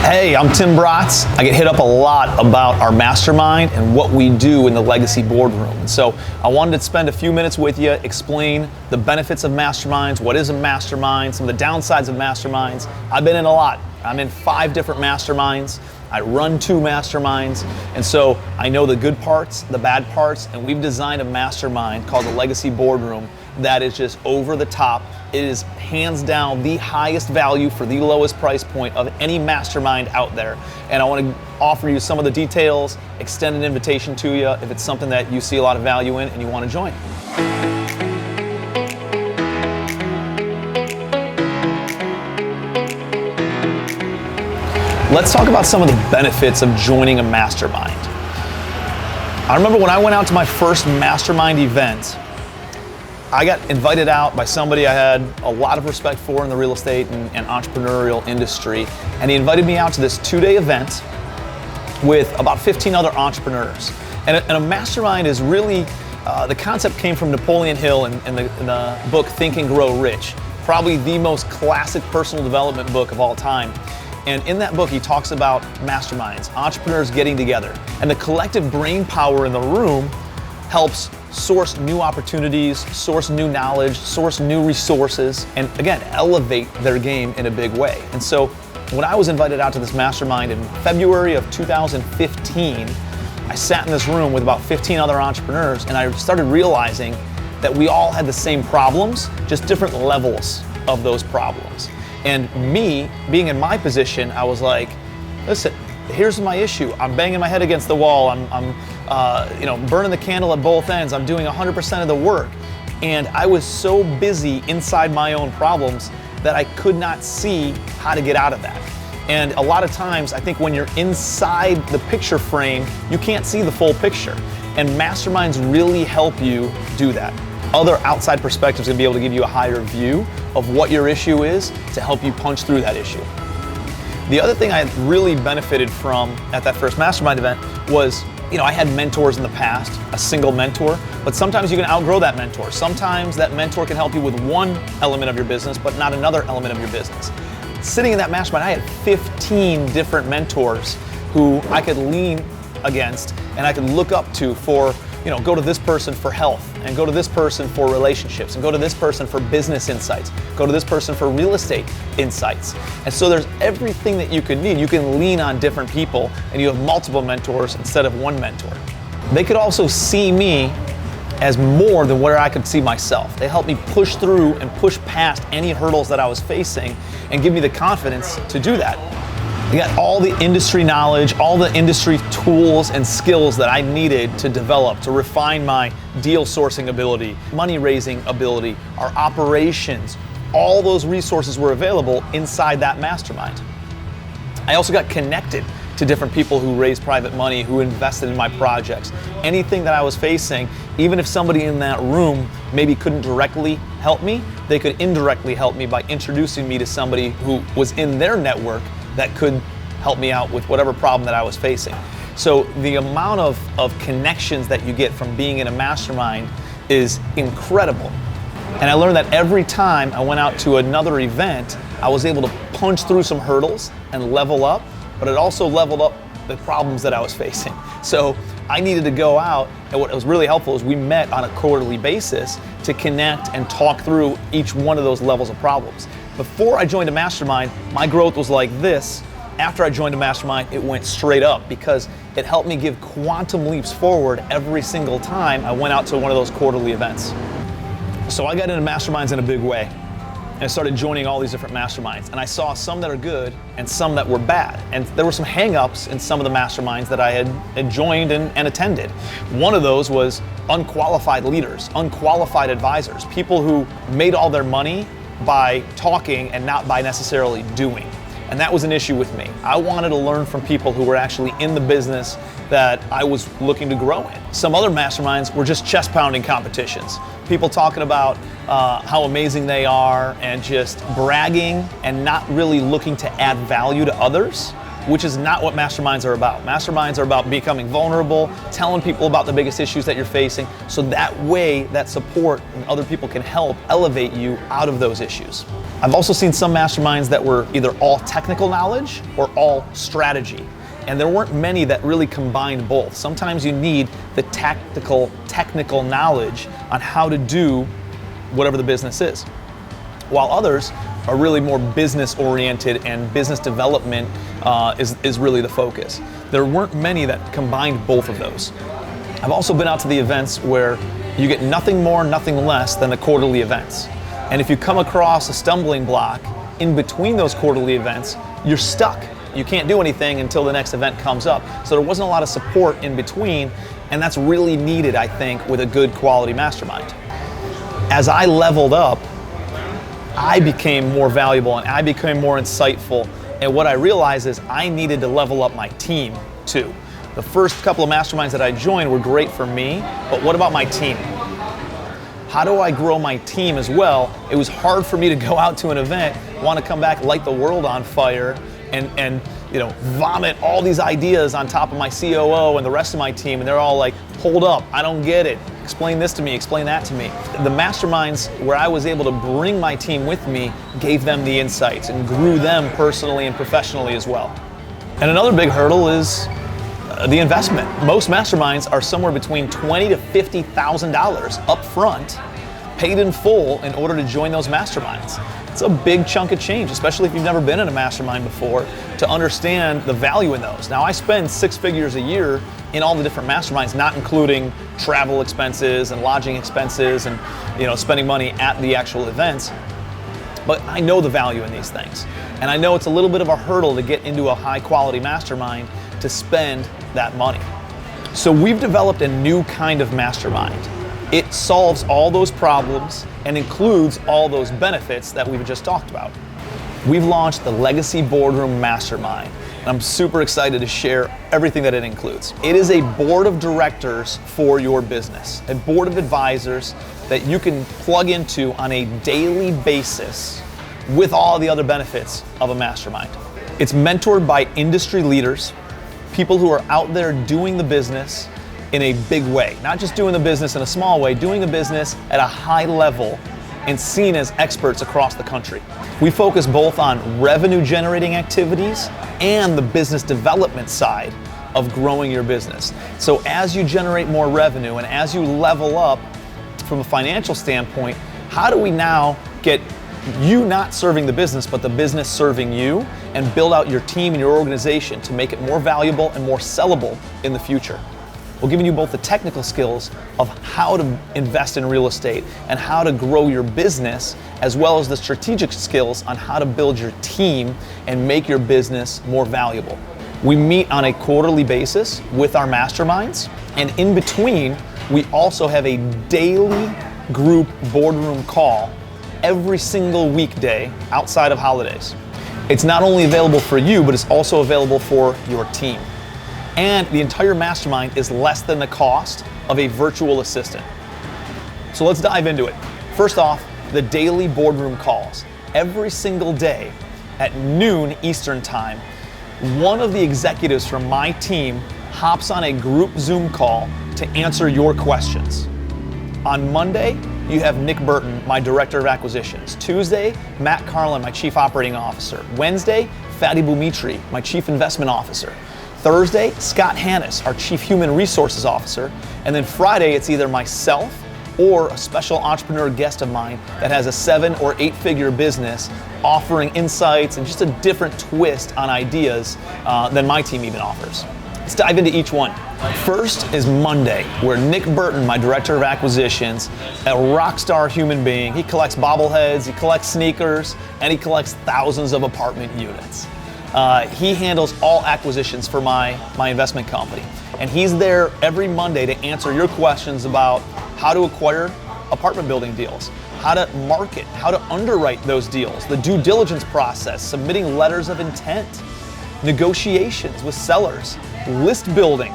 Hey, I'm Tim Bratz. I get hit up a lot about our mastermind and what we do in the Legacy Boardroom. And so I wanted to spend a few minutes with you, explain the benefits of masterminds, what is a mastermind, some of the downsides of masterminds. I've been in a lot. I'm in 5 different masterminds. I run 2 masterminds. And so I know the good parts, the bad parts, and we've designed a mastermind called the Legacy Boardroom that is just over the top. It is hands down the highest value for the lowest price point of any mastermind out there. And I want to offer you some of the details, extend an invitation to you if it's something that you see a lot of value in and you want to join. Let's talk about some of the benefits of joining a mastermind. I remember when I went out to my first mastermind event, I got invited out by somebody I had a lot of respect for in the real estate and entrepreneurial industry, and he invited me out to this 2-day event with about 15 other entrepreneurs. And a mastermind is really, the concept came from Napoleon Hill in the book Think and Grow Rich, probably the most classic personal development book of all time. And in that book, he talks about masterminds, entrepreneurs getting together, and the collective brain power in the room helps source new opportunities, source new knowledge, source new resources, and again, elevate their game in a big way. And so when I was invited out to this mastermind in February of 2015, I sat in this room with about 15 other entrepreneurs, and I started realizing that we all had the same problems, just different levels of those problems. And me, being in my position, I was like, listen, here's my issue. I'm banging my head against the wall. I'm burning the candle at both ends. I'm doing 100% of the work. And I was so busy inside my own problems that I could not see how to get out of that. And a lot of times, I think when you're inside the picture frame, you can't see the full picture. And masterminds really help you do that. Other outside perspectives are gonna be able to give you a higher view of what your issue is to help you punch through that issue. The other thing I really benefited from at that first mastermind event was, I had mentors in the past, a single mentor, but sometimes you can outgrow that mentor. Sometimes that mentor can help you with one element of your business, but not another element of your business. Sitting in that mastermind, I had 15 different mentors who I could lean against and I could look up to for, go to this person for health, and go to this person for relationships, and go to this person for business insights, go to this person for real estate insights. And so there's everything that you could need. You can lean on different people, and you have multiple mentors instead of one mentor. They could also see me as more than where I could see myself. They helped me push through and push past any hurdles that I was facing and give me the confidence to do that. I got all the industry knowledge, all the industry tools and skills that I needed to develop, to refine my deal sourcing ability, money raising ability, our operations. All those resources were available inside that mastermind. I also got connected to different people who raised private money, who invested in my projects. Anything that I was facing, even if somebody in that room maybe couldn't directly help me, they could indirectly help me by introducing me to somebody who was in their network that could help me out with whatever problem that I was facing. So the amount of connections that you get from being in a mastermind is incredible. And I learned that every time I went out to another event, I was able to punch through some hurdles and level up, but it also leveled up the problems that I was facing. So I needed to go out, and what was really helpful is we met on a quarterly basis to connect and talk through each one of those levels of problems. Before I joined a mastermind, my growth was like this. After I joined a mastermind, it went straight up because it helped me give quantum leaps forward every single time I went out to one of those quarterly events. So I got into masterminds in a big way. And I started joining all these different masterminds. And I saw some that are good and some that were bad. And there were some hang-ups in some of the masterminds that I had joined and attended. One of those was unqualified leaders, unqualified advisors, people who made all their money by talking and not by necessarily doing. And that was an issue with me. I wanted to learn from people who were actually in the business that I was looking to grow in. Some other masterminds were just chest pounding competitions. People talking about how amazing they are and just bragging and not really looking to add value to others which is not what masterminds are about. Masterminds are about becoming vulnerable, telling people about the biggest issues that you're facing, so that way that support and other people can help elevate you out of those issues. I've also seen some masterminds that were either all technical knowledge or all strategy. And there weren't many that really combined both. Sometimes you need the technical knowledge on how to do whatever the business is, while others are really more business oriented and business development is really the focus. There weren't many that combined both of those. I've also been out to the events where you get nothing more, nothing less than the quarterly events. And if you come across a stumbling block in between those quarterly events, you're stuck. You can't do anything until the next event comes up. So there wasn't a lot of support in between, and that's really needed, I think, with a good quality mastermind. As I leveled up, I became more valuable and I became more insightful. And what I realized is I needed to level up my team too. The first couple of masterminds that I joined were great for me, but what about my team? How do I grow my team as well? It was hard for me to go out to an event, want to come back, light the world on fire, and vomit all these ideas on top of my COO and the rest of my team, and they're all like, hold up, I don't get it. Explain this to me, explain that to me. The masterminds where I was able to bring my team with me gave them the insights and grew them personally and professionally as well. And another big hurdle is the investment. Most masterminds are somewhere between $20,000 to $50,000 up front, paid in full in order to join those masterminds. It's a big chunk of change, especially if you've never been in a mastermind before, to understand the value in those. Now, I spend 6 figures a year in all the different masterminds, not including travel expenses and lodging expenses and spending money at the actual events. But I know the value in these things. And I know it's a little bit of a hurdle to get into a high quality mastermind to spend that money. So we've developed a new kind of mastermind. It solves all those problems and includes all those benefits that we've just talked about. We've launched the Legacy Boardroom Mastermind, and I'm super excited to share everything that it includes. It is a board of directors for your business, a board of advisors that you can plug into on a daily basis with all the other benefits of a mastermind. It's mentored by industry leaders, people who are out there doing the business in a big way, not just doing the business in a small way, doing the business at a high level and seen as experts across the country. We focus both on revenue generating activities and the business development side of growing your business. So as you generate more revenue and as you level up from a financial standpoint, how do we now get you not serving the business, but the business serving you, and build out your team and your organization to make it more valuable and more sellable in the future? We're giving you both the technical skills of how to invest in real estate and how to grow your business, as well as the strategic skills on how to build your team and make your business more valuable. We meet on a quarterly basis with our masterminds, and in between, we also have a daily group boardroom call every single weekday outside of holidays. It's not only available for you, but it's also available for your team. And the entire mastermind is less than the cost of a virtual assistant. So let's dive into it. First off, the daily boardroom calls. Every single day at noon Eastern time, one of the executives from my team hops on a group Zoom call to answer your questions. On Monday, you have Nick Burton, my Director of Acquisitions. Tuesday, Matt Carlin, my Chief Operating Officer. Wednesday, Fadi Boumitri, my Chief Investment Officer. Thursday, Scott Hannes, our Chief Human Resources Officer. And then Friday, it's either myself or a special entrepreneur guest of mine that has a 7 or 8 figure business offering insights and just a different twist on ideas than my team even offers. Let's dive into each one. First is Monday, where Nick Burton, my Director of Acquisitions, a rock star human being, he collects bobbleheads, he collects sneakers, and he collects thousands of apartment units. He handles all acquisitions for my investment company. And he's there every Monday to answer your questions about how to acquire apartment building deals, how to market, how to underwrite those deals, the due diligence process, submitting letters of intent, negotiations with sellers, list building,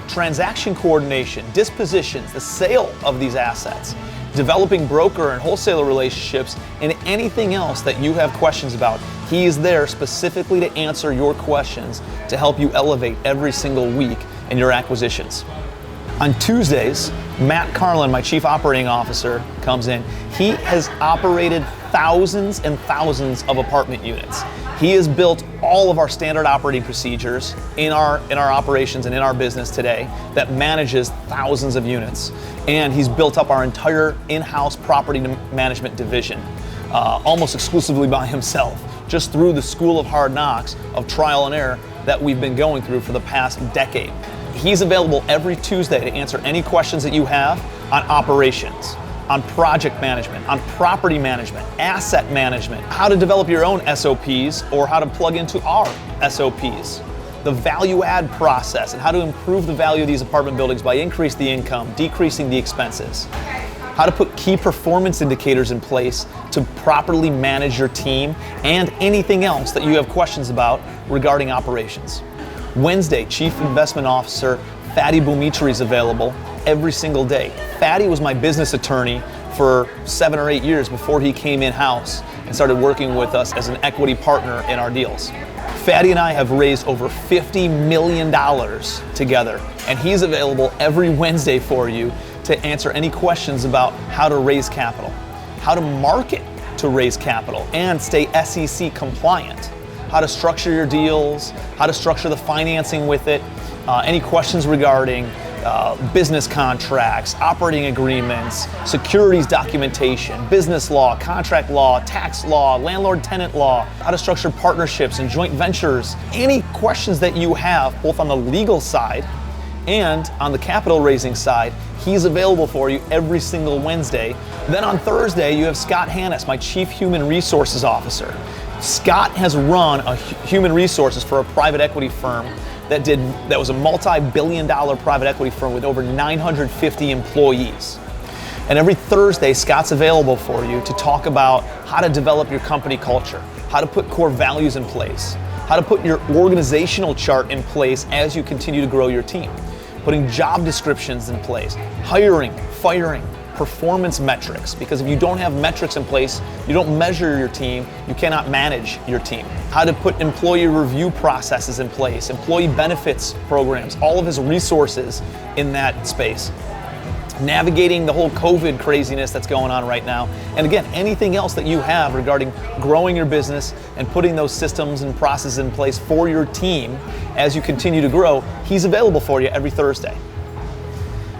transaction coordination, dispositions, the sale of these assets. developing broker and wholesaler relationships, and anything else that you have questions about. He is there specifically to answer your questions to help you elevate every single week in your acquisitions. On Tuesdays, Matt Carlin, my Chief Operating Officer, comes in. He has operated thousands and thousands of apartment units. He has built all of our standard operating procedures in our operations and in our business today that manages thousands of units. And he's built up our entire in-house property management division, almost exclusively by himself, just through the school of hard knocks of trial and error that we've been going through for the past decade. He's available every Tuesday to answer any questions that you have on operations, on project management, on property management, asset management, how to develop your own SOPs or how to plug into our SOPs, the value add process and how to improve the value of these apartment buildings by increasing the income, decreasing the expenses, how to put key performance indicators in place to properly manage your team, and anything else that you have questions about regarding operations. Wednesday, Chief Investment Officer Fadi Boumitri is available every single day. Fadi was my business attorney for 7 or 8 years before he came in-house and started working with us as an equity partner in our deals. Fadi and I have raised over $50 million together, and he's available every Wednesday for you to answer any questions about how to raise capital, how to market to raise capital and stay SEC compliant, how to structure your deals, how to structure the financing with it, any questions regarding business contracts, operating agreements, securities documentation, business law, contract law, tax law, landlord-tenant law, how to structure partnerships and joint ventures. Any questions that you have, both on the legal side and on the capital raising side, he's available for you every single Wednesday. Then on Thursday, you have Scott Hannes, my Chief Human Resources Officer. Scott has run human resources for a private equity firm that was a multi-billion-dollar private equity firm with over 950 employees. And every Thursday, Scott's available for you to talk about how to develop your company culture, how to put core values in place, how to put your organizational chart in place as you continue to grow your team, putting job descriptions in place, hiring, firing, performance metrics, because if you don't have metrics in place, you don't measure your team, you cannot manage your team. How to put employee review processes in place, employee benefits programs, all of his resources in that space. Navigating the whole COVID craziness that's going on right now. And again, anything else that you have regarding growing your business and putting those systems and processes in place for your team as you continue to grow, he's available for you every Thursday.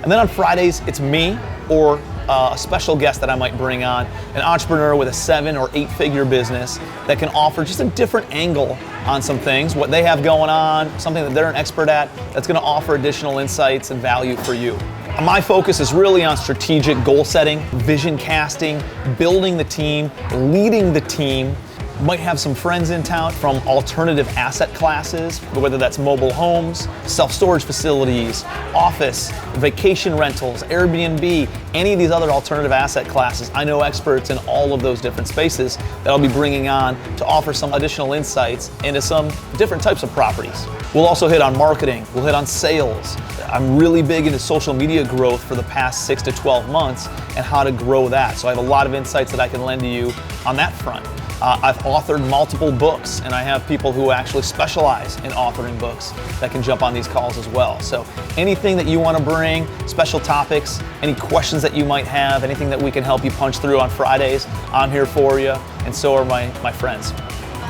And then on Fridays, it's me or a special guest that I might bring on, an entrepreneur with a 7 or 8 figure business that can offer just a different angle on some things, what they have going on, something that they're an expert at, that's gonna offer additional insights and value for you. My focus is really on strategic goal setting, vision casting, building the team, leading the team. Might have some friends in town from alternative asset classes, whether that's mobile homes, self-storage facilities, office, vacation rentals, Airbnb, any of these other alternative asset classes. I know experts in all of those different spaces that I'll be bringing on to offer some additional insights into some different types of properties. We'll also hit on marketing, we'll hit on sales. I'm really big into social media growth for the past 6 to 12 months and how to grow that. So I have a lot of insights that I can lend to you on that front. I've authored multiple books, and I have people who actually specialize in authoring books that can jump on these calls as well. So anything that you want to bring, special topics, any questions that you might have, anything that we can help you punch through on Fridays, I'm here for you, and so are my friends.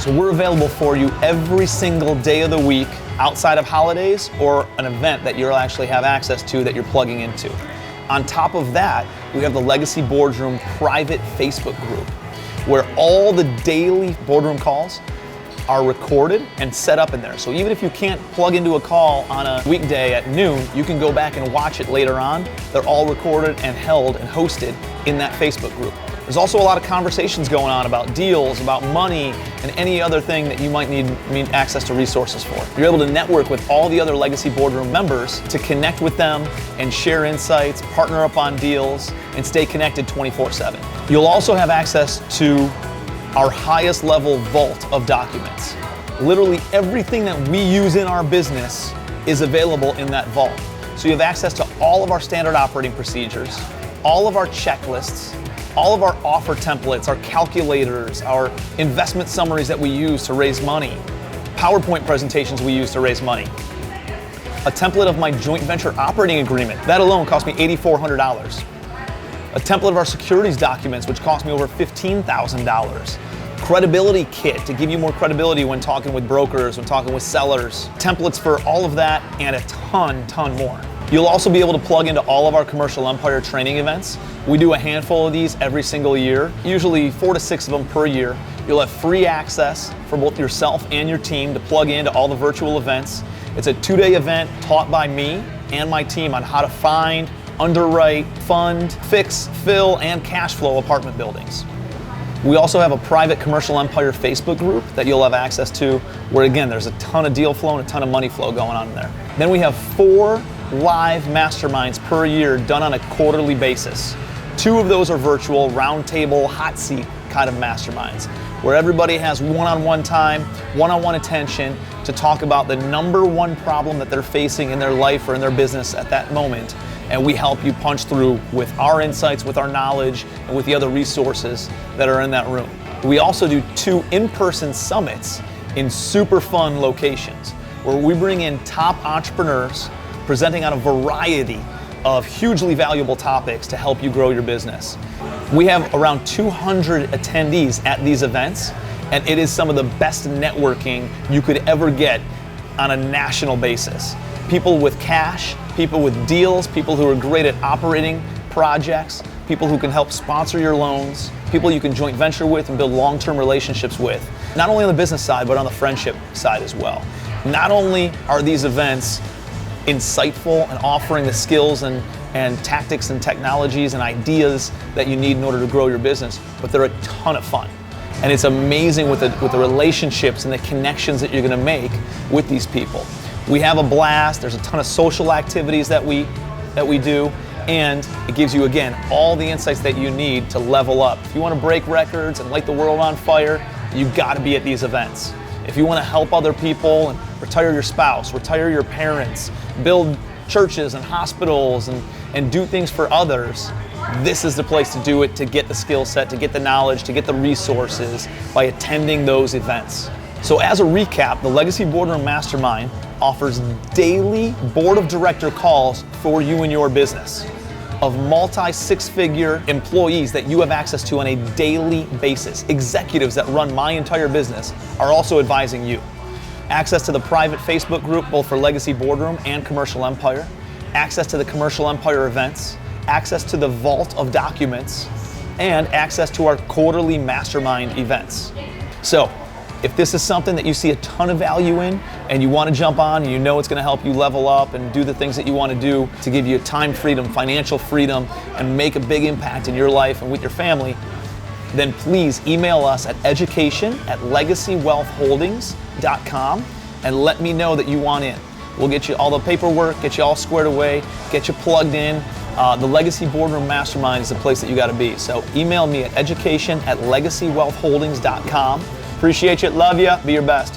So we're available for you every single day of the week outside of holidays or an event that you'll actually have access to that you're plugging into. On top of that, we have the Legacy Boardroom private Facebook group, where all the daily boardroom calls are recorded and set up in there. So even if you can't plug into a call on a weekday at noon, you can go back and watch it later on. They're all recorded and held and hosted in that Facebook group. There's also a lot of conversations going on about deals, about money, and any other thing that you might need access to resources for. You're able to network with all the other Legacy Boardroom members to connect with them and share insights, partner up on deals, and stay connected 24/7. You'll also have access to our highest level vault of documents. Literally everything that we use in our business is available in that vault. So you have access to all of our standard operating procedures, all of our checklists, all of our offer templates, our calculators, our investment summaries that we use to raise money, PowerPoint presentations we use to raise money, a template of my joint venture operating agreement. That alone cost me $8,400. A template of our securities documents, which cost me over $15,000. Credibility kit to give you more credibility when talking with brokers, when talking with sellers. Templates for all of that and a ton more. You'll also be able to plug into all of our Commercial Empire training events. We do a handful of these every single year, usually 4 to 6 of them per year. You'll have free access for both yourself and your team to plug into all the virtual events. It's a 2-day event taught by me and my team on how to find, underwrite, fund, fix, fill, and cash flow apartment buildings. We also have a private Commercial Empire Facebook group that you'll have access to, where again, there's a ton of deal flow and a ton of money flow going on in there. Then we have 4 live masterminds per year done on a quarterly basis. 2 of those are virtual, roundtable, hot seat kind of masterminds, where everybody has one-on-one time, one-on-one attention to talk about the number one problem that they're facing in their life or in their business at that moment. And we help you punch through with our insights, with our knowledge, and with the other resources that are in that room. We also do 2 in-person summits in super fun locations, where we bring in top entrepreneurs presenting on a variety of hugely valuable topics to help you grow your business. We have around 200 attendees at these events, and it is some of the best networking you could ever get on a national basis. People with cash, people with deals, people who are great at operating projects, people who can help sponsor your loans, people you can joint venture with and build long-term relationships with, not only on the business side, but on the friendship side as well. Not only are these events insightful and offering the skills and tactics and technologies and ideas that you need in order to grow your business, but they're a ton of fun. And it's amazing with the relationships and the connections that you're gonna make with these people. We have a blast. There's a ton of social activities that we do, and it gives you, again, all the insights that you need to level up. If you want to break records and light the world on fire, you've got to be at these events. If you want to help other people and retire your spouse, retire your parents, build churches and hospitals and do things for others, this is the place to do it, to get the skill set, to get the knowledge, to get the resources by attending those events. So as a recap, the Legacy Boardroom Mastermind offers daily board of director calls for you and your business of multi-6-figure employees that you have access to on a daily basis. Executives that run my entire business are also advising you. Access to the private Facebook group, both for Legacy Boardroom and Commercial Empire. Access to the Commercial Empire events. Access to the vault of documents. And access to our quarterly mastermind events. So, if this is something that you see a ton of value in and you want to jump on and you know it's going to help you level up and do the things that you want to do to give you time freedom, financial freedom, and make a big impact in your life and with your family, then please email us at education@legacywealthholdings.com and let me know that you want in. We'll get you all the paperwork, get you all squared away, get you plugged in. The Legacy Boardroom Mastermind is the place that you got to be. So email me at education@legacywealthholdings.com. Appreciate you, love you, be your best.